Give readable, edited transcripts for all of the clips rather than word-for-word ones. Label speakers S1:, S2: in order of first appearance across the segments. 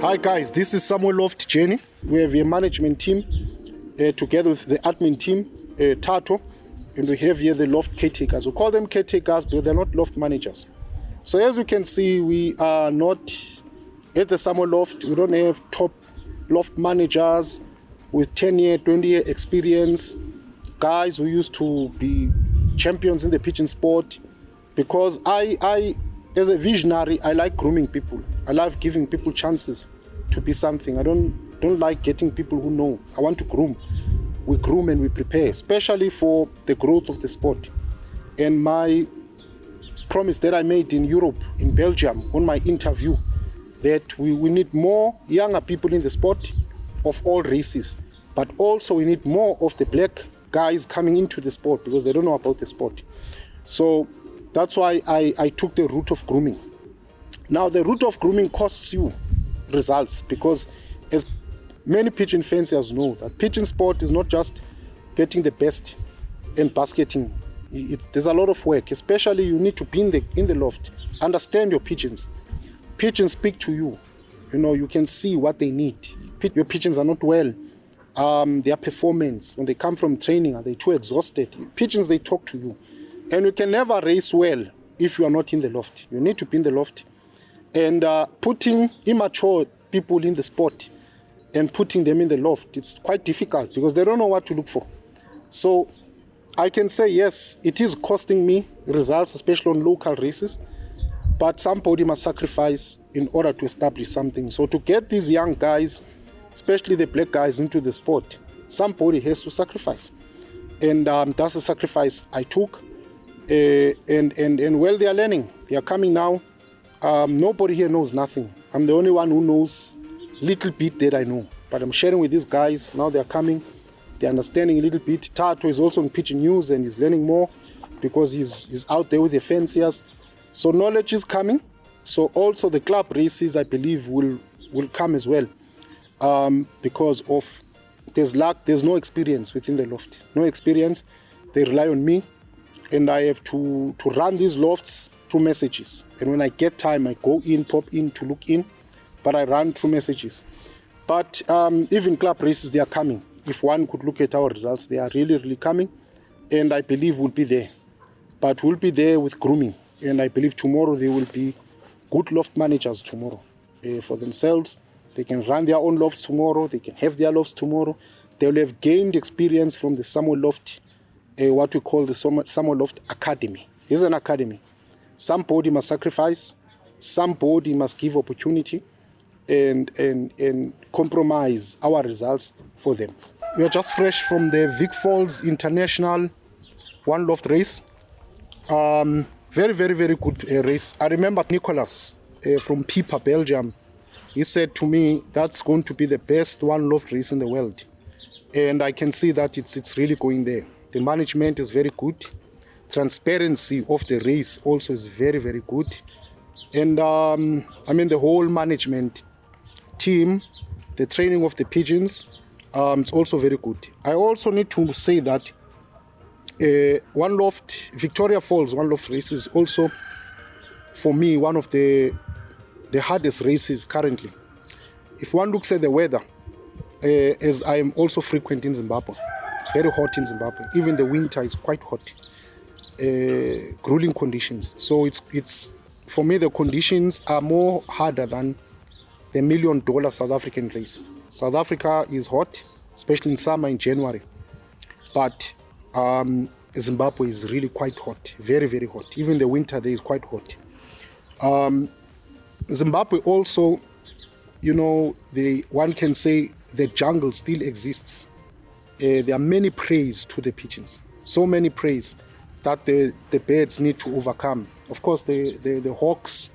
S1: Hi guys, this is Samuel Lofts Journey. We have a management team together with the admin team, Tato, and we have here the loft caretakers. We call them caretakers, but they're not loft managers. So as you can see, we are not at the Samuel Loft. We don't have top loft managers with 10-year, 20-year experience, guys who used to be champions in the pigeon sport. Because I as a visionary, I like grooming people. I love giving people chances to be something. I don't like getting people who know. I want to groom. We groom and we prepare, especially for the growth of the sport. And my promise that I made in Europe, in Belgium, on my interview, that we need more younger people in the sport of all races, but also we need more of the black guys coming into the sport because they don't know about the sport. So that's why I took the route of grooming. Now, the route of grooming costs you results because, as many pigeon fanciers know, that pigeon sport is not just getting the best and basketing. There's a lot of work, especially you need to be in the loft, understand your pigeons. Pigeons speak to you. You know, you can see what they need. Your pigeons are not well. Their performance, when they come from training, are they too exhausted? Pigeons, they talk to you. And you can never race well if you are not in the loft. You need to be in the loft. And putting immature people in the sport and putting them in the loft, it's quite difficult because they don't know what to look for. So I can say, yes, it is costing me results, especially on local races, but somebody must sacrifice in order to establish something. So to get these young guys, especially the black guys, into the sport, somebody has to sacrifice. And that's the sacrifice I took. And well, they are learning. They are coming now. Nobody here knows nothing. I'm the only one who knows little bit that I know. But I'm sharing with these guys. Now they're coming. They're understanding a little bit. Tato is also on Pigeon News and he's learning more because he's out there with the fanciers. So knowledge is coming. So also the club races, I believe, will come as well. Because of there's no experience within the loft. No experience. They rely on me. And I have to run these lofts through messages. And when I get time, I go in, pop in to look in, but I run through messages. But even club races, they are coming. If one could look at our results, they are really, really coming. And I believe we'll be there. But we'll be there with grooming. And I believe tomorrow they will be good loft managers tomorrow for themselves. They can run their own lofts tomorrow. They can have their lofts tomorrow. They will have gained experience from the Samuel Loft, what we call the Samuel Loft Academy. This is an academy. Somebody must sacrifice, somebody must give opportunity and compromise our results for them. We are just fresh from the Vic Falls International One Loft race. Very, very, very good race. I remember Nicholas from Pipa, Belgium. He said to me, that's going to be the best One Loft race in the world. And I can see that it's really going there. The management is very good. Transparency of the race also is very, very good. And I mean, the whole management team, the training of the pigeons, it's also very good. I also need to say that One Loft, Victoria Falls One Loft race is also, for me, one of the hardest races currently. If one looks at the weather, as I am also frequent in Zimbabwe, it's very hot in Zimbabwe. Even the winter is quite hot. Grueling conditions. So it's for me, the conditions are more harder than the $1 million South African race. South Africa is hot, especially in summer in January. But Zimbabwe is really quite hot, very, very hot. Even the winter there is quite hot. Zimbabwe also, you know, one can say the jungle still exists. There are many preys to the pigeons, so many preys that the birds need to overcome. Of course, the hawks,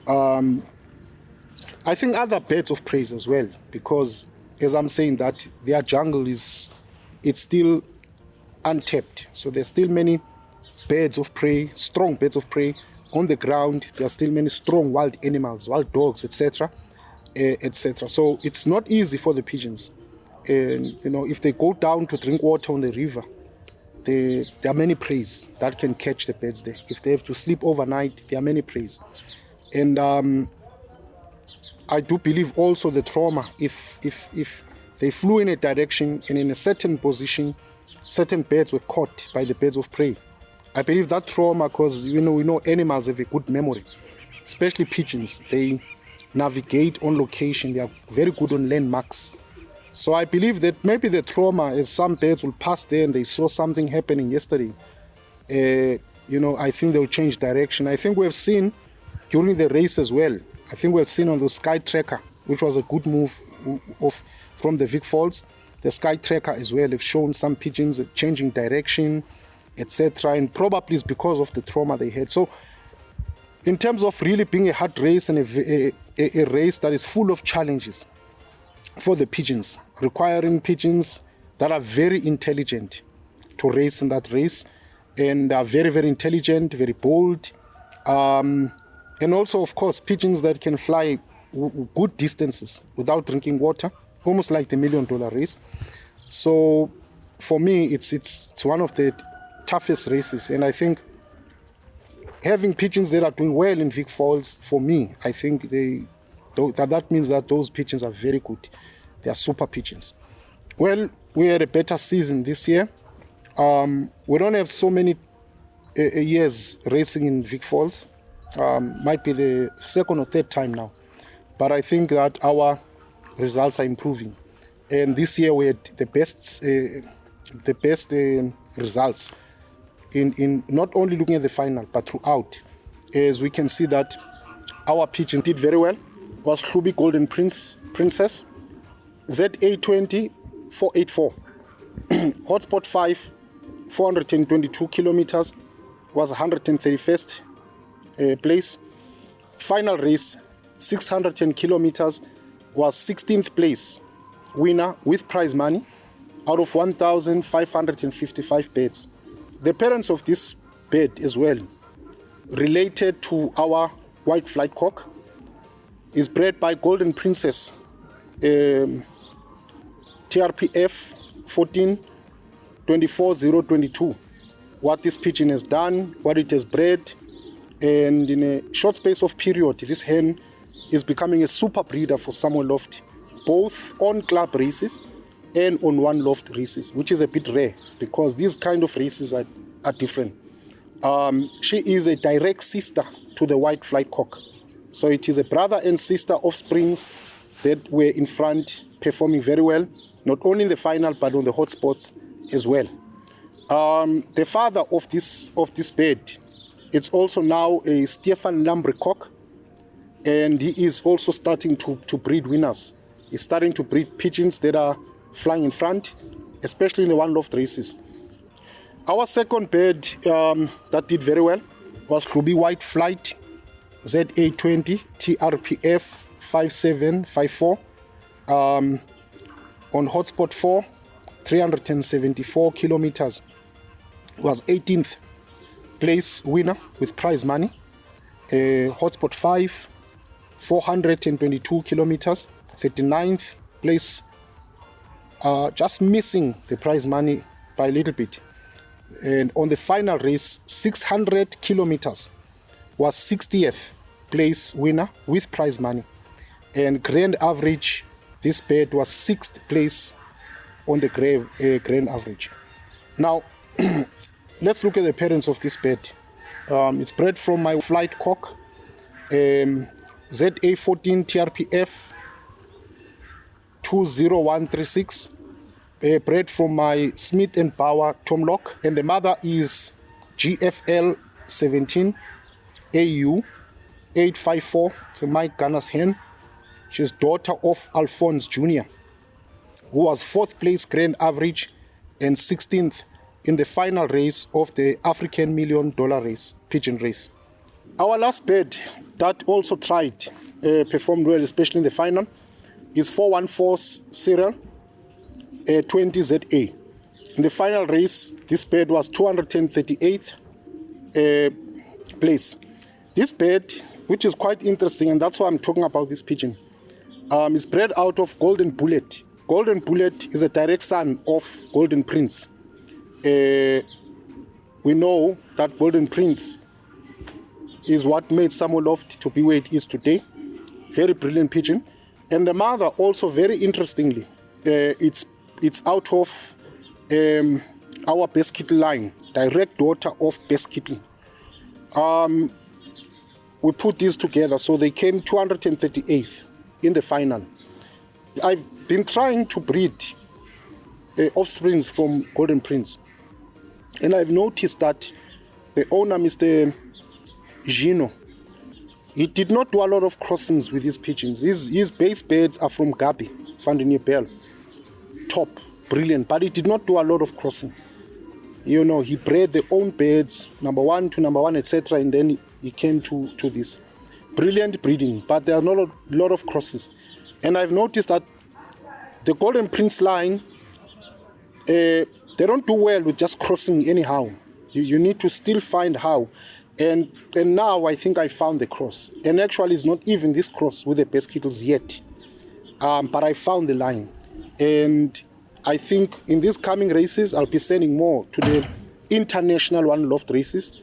S1: I think other birds of prey as well, because as I'm saying that their jungle it's still untapped. So there's still many birds of prey, strong birds of prey on the ground. There are still many strong wild animals, wild dogs, etc., etc. So it's not easy for the pigeons. And you know, if they go down to drink water on the river, there are many preys that can catch the birds there. If they have to sleep overnight, there are many preys. And I do believe also the trauma, if they flew in a direction and in a certain position, certain birds were caught by the birds of prey. I believe that trauma, because we know animals have a good memory, especially pigeons. They navigate on location. They are very good on landmarks. So I believe that maybe the trauma is some birds will pass there and they saw something happening yesterday. I think they'll change direction. I think we have seen during the race as well. I think we have seen on the Sky Tracker, which was a good move from the Vic Falls. The Sky Tracker as well have shown some pigeons changing direction, etc. And probably it's because of the trauma they had. So in terms of really being a hard race and a race that is full of challenges for the pigeons, requiring pigeons that are very intelligent to race in that race, and are very, very intelligent, very bold, and also, of course, pigeons that can fly good distances without drinking water, almost like the $1 million race. So for me, it's one of the toughest races, and I think having pigeons that are doing well in Vic Falls, for me, I think that means that those pigeons are very good. They are super pigeons. Well, we had a better season this year. We don't have so many years racing in Vic Falls. Might be the second or third time now. But I think that our results are improving. And this year we had the best results in not only looking at the final, but throughout. As we can see that our pigeon did very well. Was Hlubi Golden Princess, ZA20 484. Hotspot 5, 422 kilometers, was 131st place. Final race, 610 kilometers, was 16th place. Winner with prize money out of 1,555 birds. The parents of this bird as well, related to our white flight cock, is bred by Golden Princess, TRPF 1424022. What this pigeon has done, what it has bred, and in a short space of period, this hen is becoming a super breeder for Samuel Lofts, both on club races and on one Loft races, which is a bit rare because these kind of races are different. She is a direct sister to the white flight cock. So it is a brother and sister offsprings that were in front, performing very well, not only in the final, but on the hotspots as well. The father of this bird, it's also now a Stefan Lambre cock, and he is also starting to breed winners. He's starting to breed pigeons that are flying in front, especially in the one Loft races. Our second bird that did very well was Hlubi White Flight, ZA20 TRPF 5754, on hotspot 4, 374 kilometers, was 18th place winner with prize money. Hotspot 5, 422 kilometers, 39th place, just missing the prize money by a little bit. And on the final race, 600 kilometers, was 60th place winner with prize money. And grand average, this bird was 6th place on the grand average. Now, let's look at the parents of this bird. It's bred from my flight cock, ZA14 TRPF 20136, bred from my Smith & Bauer Tomlock, and the mother is GFL 17 AU 854. It's a Mike Gunner's hen. She's daughter of Alphonse Jr., who was 4th place grand average and 16th in the final race of the African $1 million race, pigeon race. Our last bird that also tried, performed well, especially in the final, is 414 Cyril 20ZA. In the final race, this bird was 238th place. This bird, which is quite interesting, and that's why I'm talking about this pigeon, is bred out of Golden Bullet. Golden Bullet is a direct son of Golden Prince. We know that Golden Prince is what made Samuel Lofts to be where it is today. Very brilliant pigeon. And the mother also, very interestingly, it's out of our best kitten line, direct daughter of best kitten. We put these together, so they came 238th in the final. I've been trying to breed offsprings from Golden Prince, and I've noticed that the owner, Mr. Gino, he did not do a lot of crossings with his pigeons. His base birds are from Gabi, Fandini Bell. Top, brilliant, but he did not do a lot of crossing. You know, he bred their own birds, number one to number one, etc., and then he came to this. Brilliant breeding, but there are not a lot of crosses. And I've noticed that the Golden Prince line, they don't do well with just crossing anyhow. You need to still find how. And now I think I found the cross. And actually it's not even this cross with the best kittles yet. But I found the line. And I think in these coming races, I'll be sending more to the international One Loft races,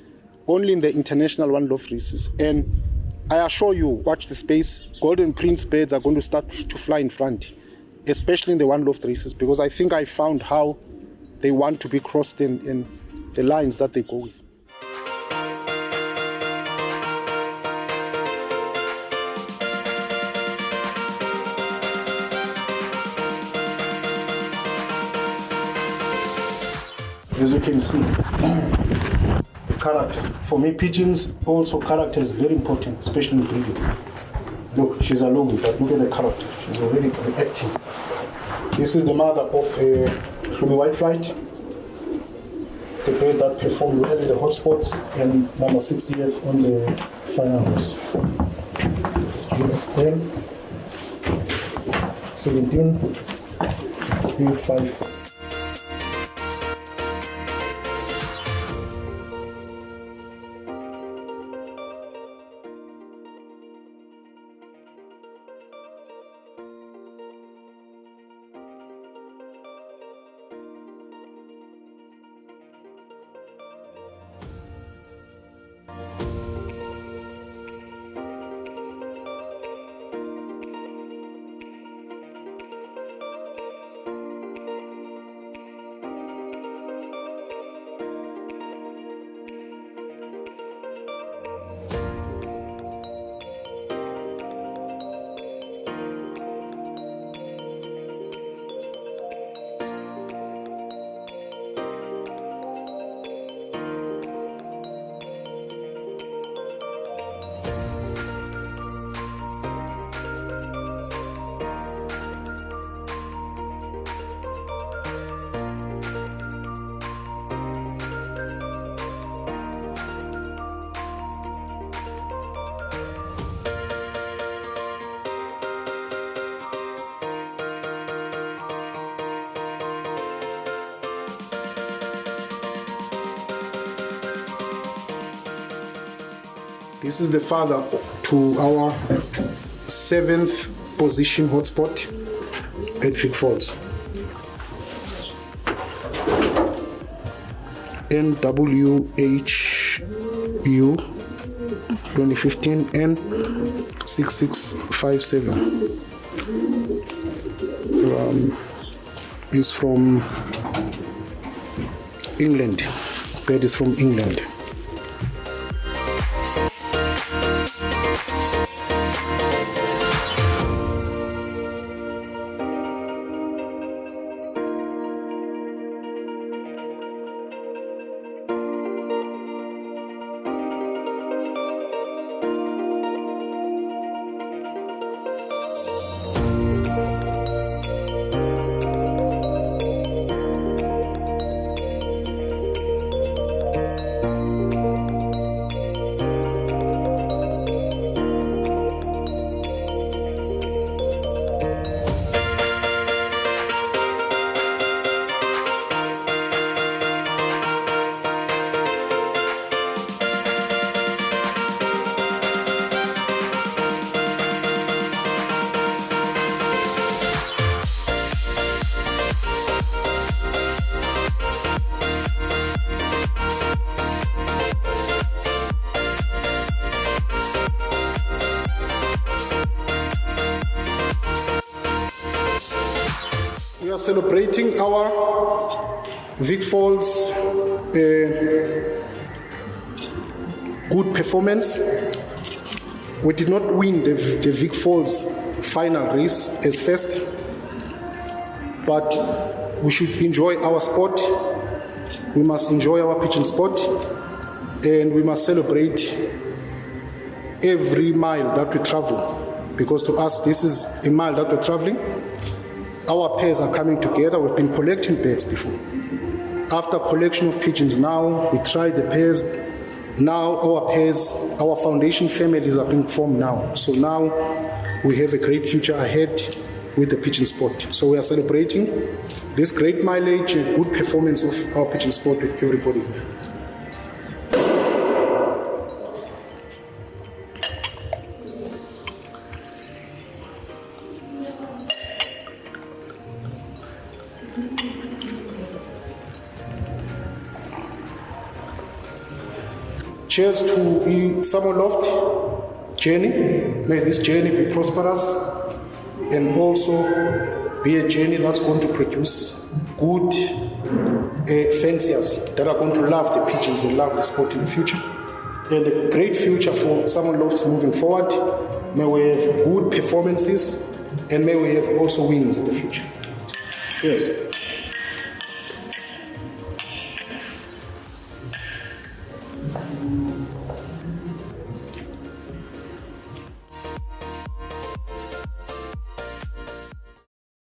S1: only in the international One Loft races. And I assure you, watch the space, Golden Prince birds are going to start to fly in front, especially in the One Loft races, because I think I found how they want to be crossed in the lines that they go with. As you can see, the character. For me, pigeons, also character is very important, especially in breeding. Look, she's alone, but look at the character. She's already reacting. This is the mother of Ruby White Flight, the bird that performed well in the hotspots and number 60th on the final race. GFL 17.85. This is the father to our 7th position hotspot at Fig Falls. NWHU 2015 and 6657. Is from England. That is from England. are celebrating our Vic Falls good performance. We did not win the Vic Falls final race as first, but we should enjoy our sport. We must enjoy our pigeon sport, and we must celebrate every mile that we travel, because to us this is a mile that we're traveling. Our pairs are coming together. We've been collecting birds before. After collection of pigeons, now we try the pairs. Now our pairs, our foundation families are being formed now. So now we have a great future ahead with the pigeon sport. So we are celebrating this great mileage and good performance of our pigeon sport with everybody here. Cheers to Samuel Lofts Journey. May this journey be prosperous and also be a journey that's going to produce good fanciers that are going to love the pigeons and love the sport in the future. And a great future for Samuel Lofts moving forward. May we have good performances, and may we have also wins in the future. Yes.